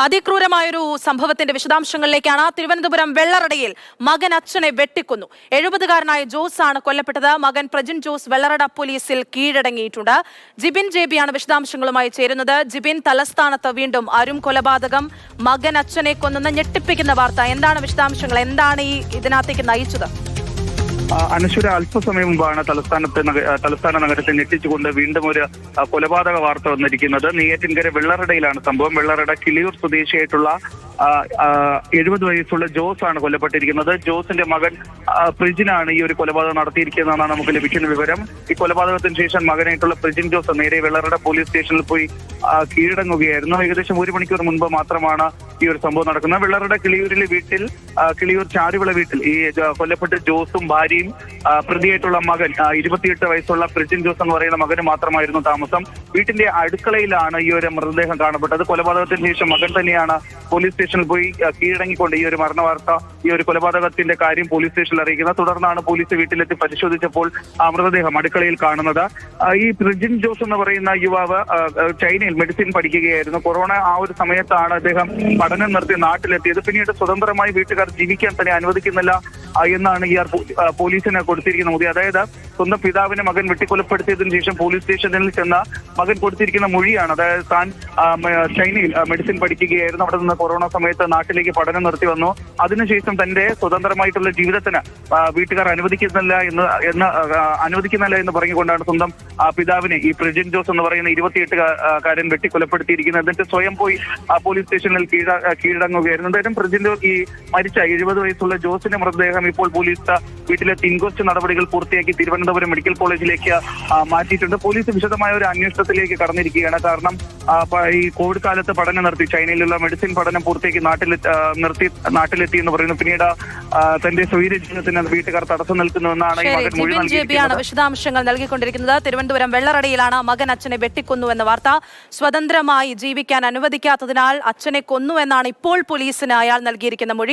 അതിക്രൂരമായൊരു സംഭവത്തിന്റെ വിശദാംശങ്ങളിലേക്കാണ്. തിരുവനന്തപുരം വെള്ളറടയിൽ മകൻ അച്ഛനെ വെട്ടിക്കൊന്നു. 70-കാരനായ ജോസ് ആണ് കൊല്ലപ്പെട്ടത്. മകൻ പ്രജിൻ ജോസ് വെള്ളറട പോലീസിൽ കീഴടങ്ങിയിട്ടുണ്ട്. ജിബിൻ ജെബിയാണ് വിശദാംശങ്ങളുമായി ചേരുന്നത്. ജിബിൻ, തലസ്ഥാനത്ത് വീണ്ടും അരും കൊലപാതകം, മകൻ അച്ഛനെ കൊന്നെന്ന് ഞെട്ടിപ്പിക്കുന്ന വാർത്ത. എന്താണ് വിശദാംശങ്ങൾ? എന്താണ് ഇതിനകത്തേക്ക് നയിച്ചത്? അനശ്വര, അല്പസമയം മുമ്പാണ് തലസ്ഥാന നഗരത്തെ ഞെട്ടിച്ചുകൊണ്ട് വീണ്ടും ഒരു കൊലപാതക വാർത്ത വന്നിരിക്കുന്നത്. നെയ്യാറ്റിൻകര വെള്ളറടയിലാണ് സംഭവം. വെള്ളറട കിളിയൂർ സ്വദേശിയായിട്ടുള്ള 70 വയസ്സുള്ള ജോസ് ആണ് കൊല്ലപ്പെട്ടിരിക്കുന്നത്. ജോസിന്റെ മകൻ പ്രിജിനാണ് ഈ ഒരു കൊലപാതകം നടത്തിയിരിക്കുന്നതെന്നാണ് നമുക്ക് ലഭിക്കുന്ന വിവരം. ഈ കൊലപാതകത്തിന് ശേഷം മകനായിട്ടുള്ള പ്രിജിൻ ജോസ് നേരെ വെള്ളറട പോലീസ് സ്റ്റേഷനിൽ പോയി കീഴടങ്ങുകയായിരുന്നു. ഏകദേശം 1 മണിക്കൂർ മുൻപ് മാത്രമാണ് ഈ ഒരു സംഭവം നടക്കുന്നത്. വെള്ളറട കിളിയൂരിലെ വീട്ടിൽ, കിളിയൂർ ചാരുവിള വീട്ടിൽ ഈ കൊല്ലപ്പെട്ട ജോസും ഭാര്യയും പ്രതിയായിട്ടുള്ള മകൻ 28 വയസ്സുള്ള പ്രിജിൻ ജോസ് എന്ന് പറയുന്ന മകന് മാത്രമായിരുന്നു താമസം. വീട്ടിന്റെ അടുക്കളയിലാണ് ഈ ഒരു മൃതദേഹം കാണപ്പെട്ടത്. കൊലപാതകത്തിന് ശേഷം മകൻ തന്നെയാണ് പോലീസ് സ്റ്റേഷനിൽ പോയി കീഴടങ്ങിക്കൊണ്ട് ഈ ഒരു മരണ വാർത്ത, ഈ ഒരു കൊലപാതകത്തിന്റെ കാര്യം പോലീസ് സ്റ്റേഷനിൽ അറിയിക്കുന്നത്. തുടർന്നാണ് പോലീസ് വീട്ടിലെത്തി പരിശോധിച്ചപ്പോൾ മൃതദേഹം അടുക്കളയിൽ കാണുന്നത്. ഈ പ്രിജിൻ ജോസ് എന്ന് പറയുന്ന യുവാവ് ചൈനയിൽ മെഡിസിൻ പഠിക്കുകയായിരുന്നു. കൊറോണ ആ ഒരു സമയത്താണ് അദ്ദേഹം പഠനം നിർത്തി നാട്ടിലെത്തിയത്. പിന്നീട് സ്വതന്ത്രമായി വീട്ടുകാർ ജീവിക്കാൻ തന്നെ അനുവദിക്കുന്നില്ല എന്നാണ് ഇയാൾ പോലീസിന് കൊടുത്തിരിക്കുന്ന മൊഴി. അതായത് സ്വന്തം പിതാവിനെ മകൻ വെട്ടിക്കൊലപ്പെടുത്തിയതിനു ശേഷം പോലീസ് സ്റ്റേഷനിൽ ചെന്ന മകൻ കൊടുത്തിരിക്കുന്ന മൊഴിയാണ്. അതായത് താൻ ചൈനയിൽ മെഡിസിൻ പഠിക്കുകയായിരുന്നു. അവിടെ നിന്ന് കൊറോണ സമയത്ത് നാട്ടിലേക്ക് പഠനം നിർത്തി വന്നു. അതിനുശേഷം തന്റെ സ്വതന്ത്രമായിട്ടുള്ള ജീവിതത്തിന് വീട്ടുകാർ അനുവദിക്കുന്നില്ല എന്ന് പറഞ്ഞുകൊണ്ടാണ് സ്വന്തം പിതാവിനെ ഈ പ്രിജിൻ ജോസ് എന്ന് പറയുന്ന 28-കാരൻ വെട്ടിക്കൊലപ്പെടുത്തിയിരിക്കുന്നത്. എന്നിട്ട് സ്വയം പോയി പോലീസ് സ്റ്റേഷനിൽ കീഴടങ്ങുകയായിരുന്നു. എന്തായാലും പ്രിജിൻ ഈ മരിച്ച 70 വയസ്സുള്ള ജോസിന്റെ മൃതദേഹം ഇപ്പോൾ പോലീസ് വീട്ടിലെ ഇൻക്വസ്റ്റ് നടപടികൾ പൂർത്തിയാക്കി തിരുവനന്തപുരം മെഡിക്കൽ കോളേജിലേക്ക് മാറ്റിയിട്ടുണ്ട്. പോലീസ് വിശദമായ ഒരു അന്വേഷണത്തിലേക്ക് കടന്നിരിക്കുകയാണ്. കാരണം ഈ കോവിഡ് കാലത്ത് പഠനം നിർത്തി ചൈനയിലുള്ള മെഡിസിൻ പഠനം പൂർത്തിയാക്കി നാട്ടിലെത്തി എന്ന് പറയുന്നു. പിന്നീട് തന്റെ സ്വൈര്യ ജീവിതത്തിന് വീട്ടുകാർ തടസ്സം നിൽക്കുന്നുവെന്നാണ് ഈ മകൻ മൊഴി നൽകിയിരിക്കുന്നത്. വിശദാംശങ്ങൾ നൽകിക്കൊണ്ടിരിക്കുന്നത്. തിരുവനന്തപുരം വെള്ളറടയിലാണ് മകൻ അച്ഛനെ വെട്ടിക്കൊന്നു എന്ന വാർത്ത. സ്വതന്ത്രമായി ജീവിക്കാൻ അനുവദിക്കാത്തതിനാൽ അച്ഛനെ കൊന്നു എന്നാണ് ഇപ്പോൾ പോലീസിന് അയാൾ നൽകിയിരിക്കുന്ന മൊഴി.